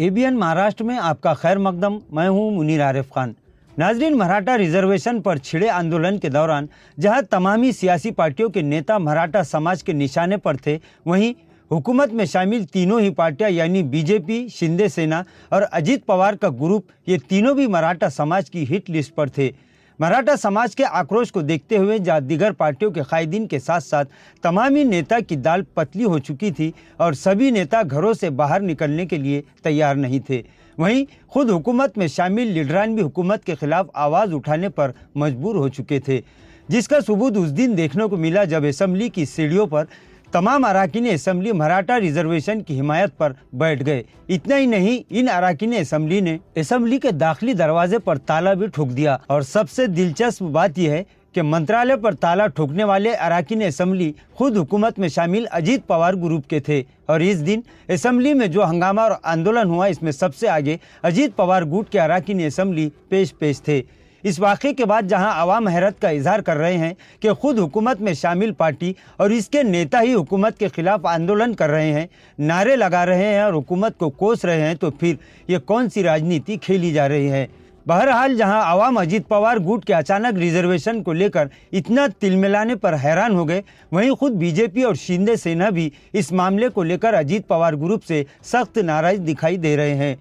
ABN Maharashtra में आपका खैर मकदम। मैं हूं मुनीर आरिफ खान। नाजरीन, मराठा रिजर्वेशन पर छिड़े आंदोलन के दौरान जहां तमामी सियासी पार्टियों के नेता मराठा समाज के निशाने पर थे, वहीं हुकूमत में शामिल तीनों ही पार्टियां यानी बीजेपी, शिंदे सेना और अजीत पवार का ग्रुप, ये तीनों भी मराठा समाज की हिट लिस्ट पर थे। मराठा समाज के आक्रोश को देखते हुए जहाँ दीगर पार्टियों के कायदीन के साथ साथ तमामी नेता की दाल पतली हो चुकी थी और सभी नेता घरों से बाहर निकलने के लिए तैयार नहीं थे, वहीं खुद हुकूमत में शामिल लीडरान भी हुकूमत के खिलाफ आवाज़ उठाने पर मजबूर हो चुके थे, जिसका सबूत उस दिन देखने को मिला जब असेंबली की सीढ़ियों पर तमाम अराकीन असेंबली मराठा रिजर्वेशन की हिमायत पर बैठ गए। इतना ही नहीं, इन अराकीन असेंबली ने असेंबली के दाखिली दरवाजे पर ताला भी ठोक दिया। और सबसे दिलचस्प बात यह है कि मंत्रालय पर ताला ठोकने वाले अराकीन असेंबली खुद हुकूमत में शामिल अजीत पवार ग्रुप के थे। और इस दिन असेंबली में जो हंगामा और आंदोलन हुआ, इसमें सबसे आगे अजीत पवार गुट के अराकीन असेंबली पेश थे। इस वाक़े के बाद जहां आवाम हैरत का इजहार कर रहे हैं कि खुद हुकूमत में शामिल पार्टी और इसके नेता ही हुकूमत के खिलाफ आंदोलन कर रहे हैं, नारे लगा रहे हैं और हुकूमत को कोस रहे हैं, तो फिर ये कौन सी राजनीति खेली जा रही है। बहरहाल जहां आवाम अजीत पवार गुट के अचानक रिजर्वेशन को लेकर इतना तिलमिलाने पर हैरान हो गए, वहीं खुद बीजेपी और शिंदे सेना भी इस मामले को लेकर अजीत पवार ग्रुप से सख्त नाराज दिखाई दे रहे हैं।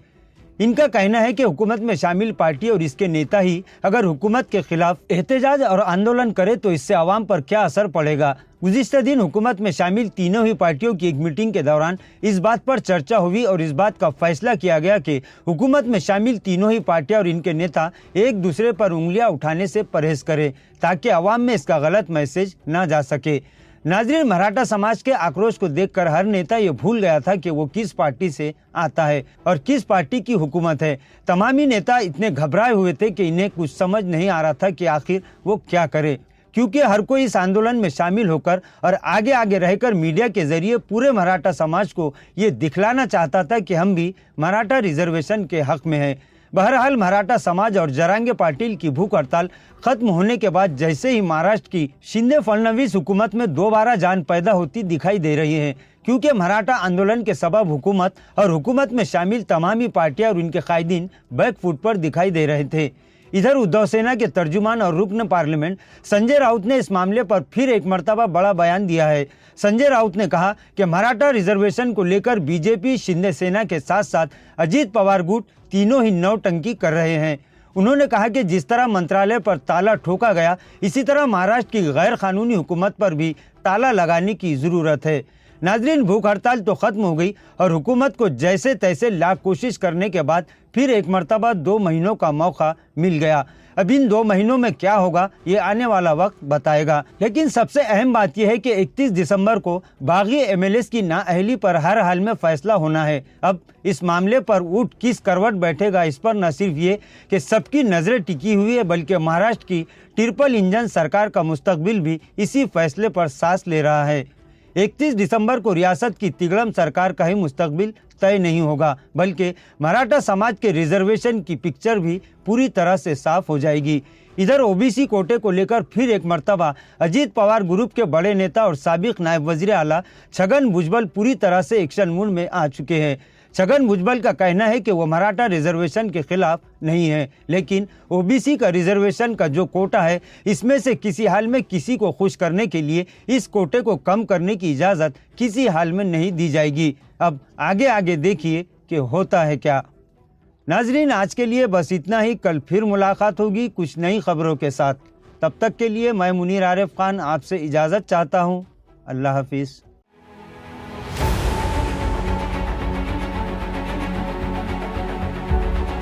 इनका कहना है कि हुकूमत में शामिल पार्टी और इसके नेता ही अगर हुकूमत के खिलाफ एहतजाज और आंदोलन करे तो इससे आवाम पर क्या असर पड़ेगा। गुज़िश्ता दिन हुकूमत में शामिल तीनों ही पार्टियों की एक मीटिंग के दौरान इस बात पर चर्चा हुई और इस बात का फैसला किया गया कि हुकूमत में शामिल तीनों ही पार्टियां और इनके नेता एक दूसरे पर उंगलियां उठाने से परहेज करें ताकि आवाम में इसका गलत मैसेज ना जा सके। नाज़रीन, मराठा समाज के आक्रोश को देखकर हर नेता ये भूल गया था कि वो किस पार्टी से आता है और किस पार्टी की हुकूमत है। तमामी नेता इतने घबराए हुए थे कि इन्हें कुछ समझ नहीं आ रहा था कि आखिर वो क्या करे, क्योंकि हर कोई इस आंदोलन में शामिल होकर और आगे आगे रहकर मीडिया के जरिए पूरे मराठा समाज को ये दिखलाना चाहता था कि हम भी मराठा रिजर्वेशन के हक में हैं। बहरहाल मराठा समाज और जरांगे पाटिल की भूख हड़ताल खत्म होने के बाद जैसे ही महाराष्ट्र की शिंदे फडणवीस हुकूमत में दोबारा जान पैदा होती दिखाई दे रही है, क्योंकि मराठा आंदोलन के सबब हुकूमत और हुकूमत में शामिल तमामी पार्टियां और उनके कायदीन बैकफुट पर दिखाई दे रहे थे। इधर उद्धव सेना के तर्जुमान और रुकन पार्लियामेंट संजय राउत ने इस मामले पर फिर एक मर्तबा बड़ा बयान दिया है। संजय राउत ने कहा कि मराठा रिजर्वेशन को लेकर बीजेपी, शिंदे सेना के साथ साथ अजीत पवार गुट तीनों ही नौटंकी कर रहे हैं। उन्होंने कहा कि जिस तरह मंत्रालय पर ताला ठोका गया, इसी तरह महाराष्ट्र की गैर कानूनी हुकूमत पर भी ताला लगाने की ज़रूरत है। नाजरीन, भूख हड़ताल तो खत्म हो गई और हुकूमत को जैसे तैसे लाख कोशिश करने के बाद फिर एक मर्तबा 2 महीनों का मौका मिल गया। अब इन 2 महीनों में क्या होगा ये आने वाला वक्त बताएगा। लेकिन सबसे अहम बात यह है कि 31 दिसंबर को बागी एमएलएस की नाअहली पर हर हाल में फैसला होना है। अब इस मामले पर ऊँट किस करवट बैठेगा, इस पर न सिर्फ ये कि सबकी नज़रें टिकी हुई है, बल्कि महाराष्ट्र की ट्रिपल इंजन सरकार का मुस्तकबिल भी इसी फैसले पर सांस ले रहा है। 31 दिसंबर को रियासत की तिगड़म सरकार का ही मुस्तकबिल तय नहीं होगा, बल्कि मराठा समाज के रिजर्वेशन की पिक्चर भी पूरी तरह से साफ हो जाएगी। इधर ओबीसी कोटे को लेकर फिर एक मर्तबा अजीत पवार ग्रुप के बड़े नेता और साबिक नायब वजीर आला छगन भुजबल पूरी तरह से एक्शन मूड में आ चुके हैं। छगन भुजबल का कहना है कि वो मराठा रिजर्वेशन के खिलाफ नहीं है, लेकिन ओबीसी का रिजर्वेशन का जो कोटा है, इसमें से किसी हाल में किसी को खुश करने के लिए इस कोटे को कम करने की इजाज़त किसी हाल में नहीं दी जाएगी। अब आगे आगे देखिए कि होता है क्या। नाजरीन, आज के लिए बस इतना ही। कल फिर मुलाकात होगी कुछ नई खबरों के साथ। तब तक के लिए मैं मुनीर आरिफ खान आपसे इजाज़त चाहता हूँ। अल्लाह हाफिज़।